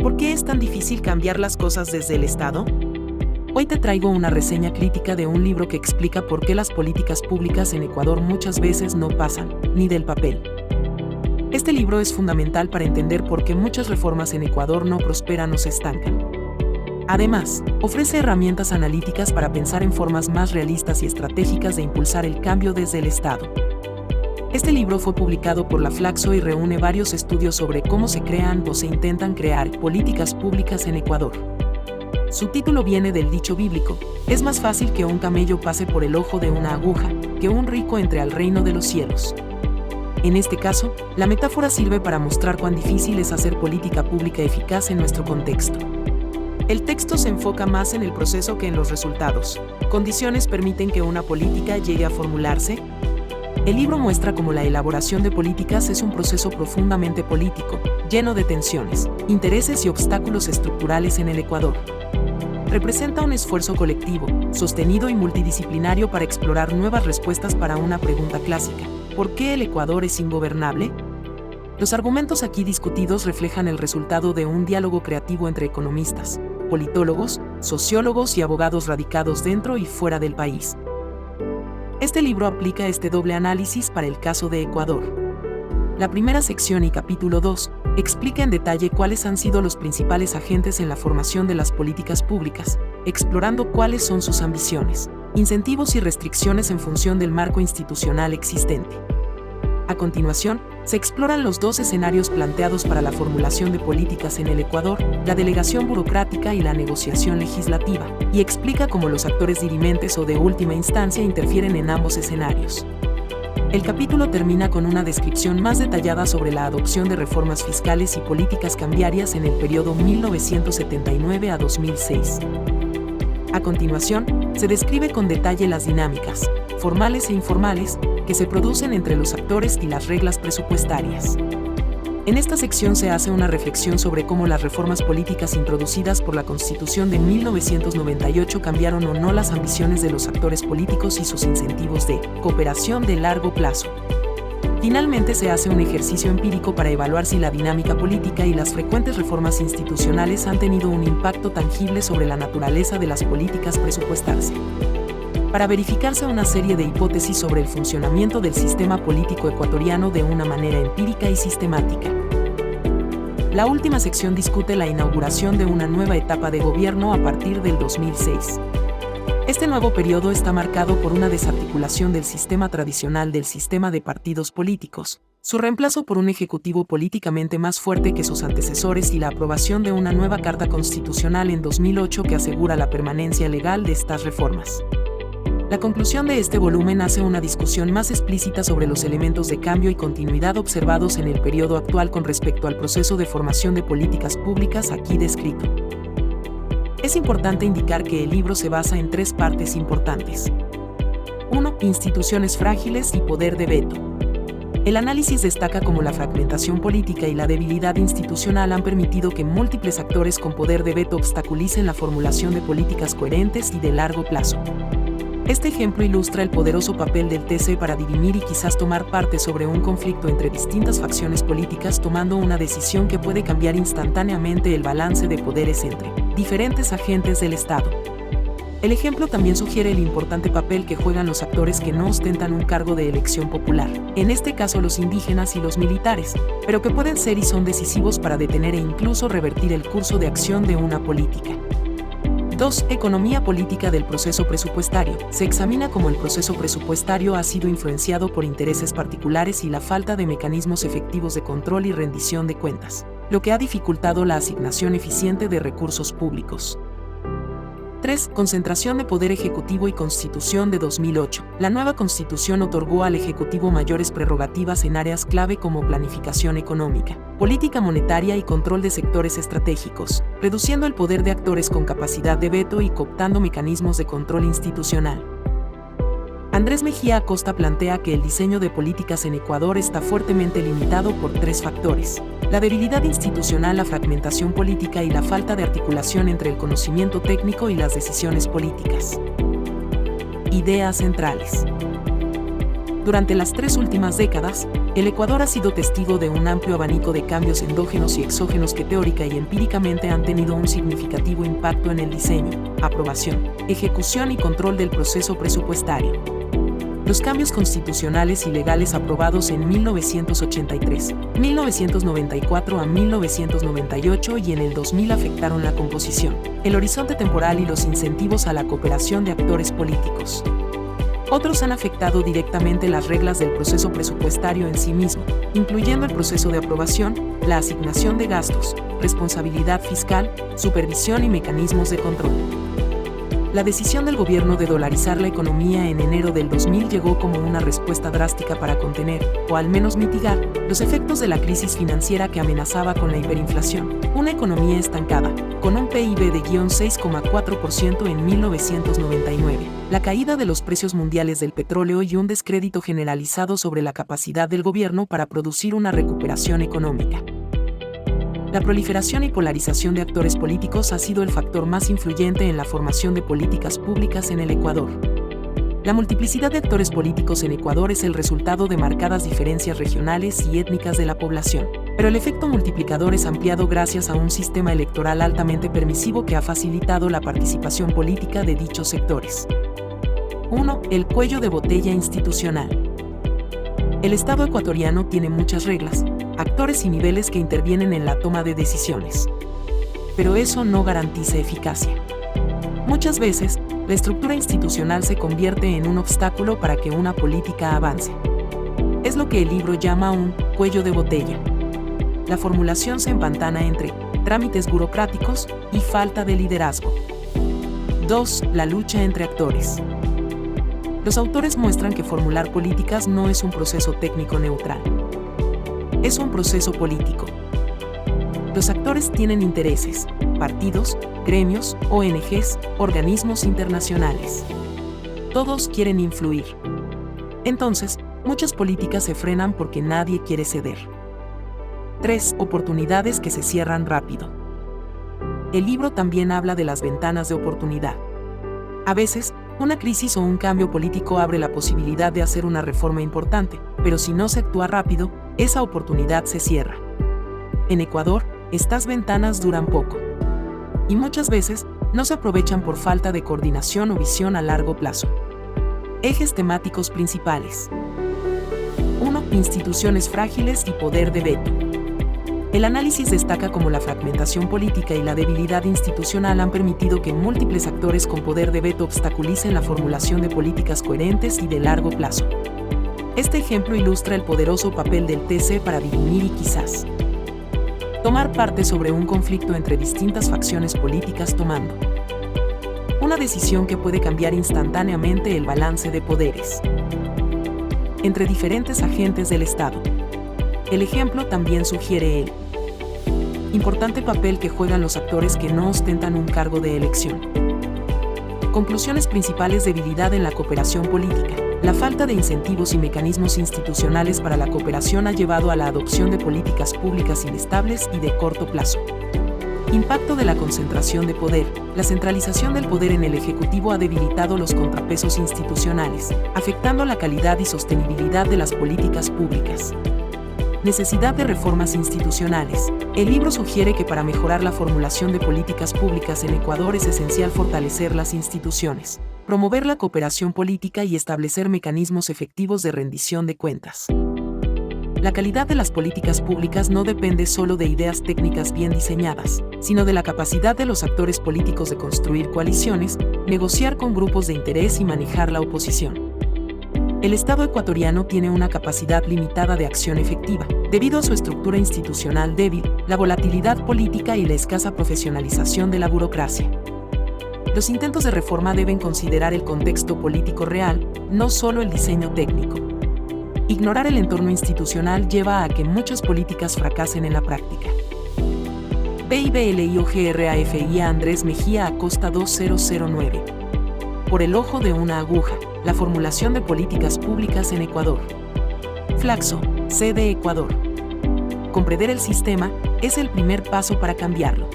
¿Por qué es tan difícil cambiar las cosas desde el Estado? Hoy te traigo una reseña crítica de un libro que explica por qué las políticas públicas en Ecuador muchas veces no pasan, ni del papel. Este libro es fundamental para entender por qué muchas reformas en Ecuador no prosperan o se estancan. Además, ofrece herramientas analíticas para pensar en formas más realistas y estratégicas de impulsar el cambio desde el Estado. Este libro fue publicado por la Flaxo y reúne varios estudios sobre cómo se crean o se intentan crear políticas públicas en Ecuador. Su título viene del dicho bíblico: es más fácil que un camello pase por el ojo de una aguja, que un rico entre al reino de los cielos. En este caso, la metáfora sirve para mostrar cuán difícil es hacer política pública eficaz en nuestro contexto. El texto se enfoca más en el proceso que en los resultados. ¿Condiciones permiten que una política llegue a formularse? El libro muestra cómo la elaboración de políticas es un proceso profundamente político, lleno de tensiones, intereses y obstáculos estructurales en el Ecuador. Representa un esfuerzo colectivo, sostenido y multidisciplinario para explorar nuevas respuestas para una pregunta clásica: ¿por qué el Ecuador es ingobernable? Los argumentos aquí discutidos reflejan el resultado de un diálogo creativo entre economistas, politólogos, sociólogos y abogados radicados dentro y fuera del país. Este libro aplica este doble análisis para el caso de Ecuador. La primera sección y capítulo 2 explica en detalle cuáles han sido los principales agentes en la formación de las políticas públicas, explorando cuáles son sus ambiciones, incentivos y restricciones en función del marco institucional existente. A continuación, se exploran los dos escenarios planteados para la formulación de políticas en el Ecuador: la delegación burocrática y la negociación legislativa, y explica cómo los actores dirimentes o de última instancia interfieren en ambos escenarios. El capítulo termina con una descripción más detallada sobre la adopción de reformas fiscales y políticas cambiarias en el periodo 1979 a 2006. A continuación, se describe con detalle las dinámicas, formales e informales, que se producen entre los actores y las reglas presupuestarias. En esta sección se hace una reflexión sobre cómo las reformas políticas introducidas por la Constitución de 1998 cambiaron o no las ambiciones de los actores políticos y sus incentivos de cooperación de largo plazo. Finalmente, se hace un ejercicio empírico para evaluar si la dinámica política y las frecuentes reformas institucionales han tenido un impacto tangible sobre la naturaleza de las políticas presupuestarias. Para verificarse una serie de hipótesis sobre el funcionamiento del sistema político ecuatoriano de una manera empírica y sistemática. La última sección discute la inauguración de una nueva etapa de gobierno a partir del 2006. Este nuevo periodo está marcado por una desarticulación del sistema tradicional del sistema de partidos políticos, su reemplazo por un ejecutivo políticamente más fuerte que sus antecesores y la aprobación de una nueva Carta Constitucional en 2008 que asegura la permanencia legal de estas reformas. La conclusión de este volumen hace una discusión más explícita sobre los elementos de cambio y continuidad observados en el periodo actual con respecto al proceso de formación de políticas públicas aquí descrito. Es importante indicar que el libro se basa en tres partes importantes. 1. Instituciones frágiles y poder de veto. El análisis destaca cómo la fragmentación política y la debilidad institucional han permitido que múltiples actores con poder de veto obstaculicen la formulación de políticas coherentes y de largo plazo. Este ejemplo ilustra el poderoso papel del TC para dirimir y quizás tomar parte sobre un conflicto entre distintas facciones políticas, tomando una decisión que puede cambiar instantáneamente el balance de poderes entre diferentes agentes del Estado. El ejemplo también sugiere el importante papel que juegan los actores que no ostentan un cargo de elección popular, en este caso los indígenas y los militares, pero que pueden ser y son decisivos para detener e incluso revertir el curso de acción de una política. 2. Economía política del proceso presupuestario. Se examina cómo el proceso presupuestario ha sido influenciado por intereses particulares y la falta de mecanismos efectivos de control y rendición de cuentas, lo que ha dificultado la asignación eficiente de recursos públicos. 3. Concentración de poder ejecutivo y Constitución de 2008. La nueva Constitución otorgó al Ejecutivo mayores prerrogativas en áreas clave como planificación económica, política monetaria y control de sectores estratégicos, reduciendo el poder de actores con capacidad de veto y cooptando mecanismos de control institucional. Andrés Mejía Acosta plantea que el diseño de políticas en Ecuador está fuertemente limitado por tres factores: la debilidad institucional, la fragmentación política y la falta de articulación entre el conocimiento técnico y las decisiones políticas. Ideas centrales. Durante las 3 últimas décadas, el Ecuador ha sido testigo de un amplio abanico de cambios endógenos y exógenos que teórica y empíricamente han tenido un significativo impacto en el diseño, aprobación, ejecución y control del proceso presupuestario. Los cambios constitucionales y legales aprobados en 1983, 1994 a 1998 y en el 2000 afectaron la composición, el horizonte temporal y los incentivos a la cooperación de actores políticos. Otros han afectado directamente las reglas del proceso presupuestario en sí mismo, incluyendo el proceso de aprobación, la asignación de gastos, responsabilidad fiscal, supervisión y mecanismos de control. La decisión del gobierno de dolarizar la economía en enero del 2000 llegó como una respuesta drástica para contener, o al menos mitigar, los efectos de la crisis financiera que amenazaba con la hiperinflación, una economía estancada, con un PIB de 6,4% en 1999, la caída de los precios mundiales del petróleo y un descrédito generalizado sobre la capacidad del gobierno para producir una recuperación económica. La proliferación y polarización de actores políticos ha sido el factor más influyente en la formación de políticas públicas en el Ecuador. La multiplicidad de actores políticos en Ecuador es el resultado de marcadas diferencias regionales y étnicas de la población, pero el efecto multiplicador es ampliado gracias a un sistema electoral altamente permisivo que ha facilitado la participación política de dichos sectores. 1. El cuello de botella institucional. El Estado ecuatoriano tiene muchas reglas, actores y niveles que intervienen en la toma de decisiones. Pero eso no garantiza eficacia. Muchas veces, la estructura institucional se convierte en un obstáculo para que una política avance. Es lo que el libro llama un cuello de botella. La formulación se empantana entre trámites burocráticos y falta de liderazgo. 2. La lucha entre actores. Los autores muestran que formular políticas no es un proceso técnico neutral. Es un proceso político. Los actores tienen intereses, partidos, gremios, ONGs, organismos internacionales. Todos quieren influir. Entonces, muchas políticas se frenan porque nadie quiere ceder. 3. Oportunidades que se cierran rápido. El libro también habla de las ventanas de oportunidad. A veces, una crisis o un cambio político abre la posibilidad de hacer una reforma importante, pero si no se actúa rápido, esa oportunidad se cierra. En Ecuador, estas ventanas duran poco. Y muchas veces, no se aprovechan por falta de coordinación o visión a largo plazo. Ejes temáticos principales. 1. Instituciones frágiles y poder de veto. El análisis destaca cómo la fragmentación política y la debilidad institucional han permitido que múltiples actores con poder de veto obstaculicen la formulación de políticas coherentes y de largo plazo. Este ejemplo ilustra el poderoso papel del TC para dirimir y quizás tomar parte sobre un conflicto entre distintas facciones políticas tomando una decisión que puede cambiar instantáneamente el balance de poderes entre diferentes agentes del Estado. El ejemplo también sugiere el importante papel que juegan los actores que no ostentan un cargo de elección. Conclusiones principales: debilidad en la cooperación política. La falta de incentivos y mecanismos institucionales para la cooperación ha llevado a la adopción de políticas públicas inestables y de corto plazo. Impacto de la concentración de poder. La centralización del poder en el Ejecutivo ha debilitado los contrapesos institucionales, afectando la calidad y sostenibilidad de las políticas públicas. Necesidad de reformas institucionales. El libro sugiere que para mejorar la formulación de políticas públicas en Ecuador es esencial fortalecer las instituciones, promover la cooperación política y establecer mecanismos efectivos de rendición de cuentas. La calidad de las políticas públicas no depende solo de ideas técnicas bien diseñadas, sino de la capacidad de los actores políticos de construir coaliciones, negociar con grupos de interés y manejar la oposición. El Estado ecuatoriano tiene una capacidad limitada de acción efectiva, debido a su estructura institucional débil, la volatilidad política y la escasa profesionalización de la burocracia. Los intentos de reforma deben considerar el contexto político real, no solo el diseño técnico. Ignorar el entorno institucional lleva a que muchas políticas fracasen en la práctica. BIBLIOGRAFI Andrés Mejía Acosta 2009. Por el ojo de una aguja, la formulación de políticas públicas en Ecuador. Flaxo, sede Ecuador. Comprender el sistema es el primer paso para cambiarlo.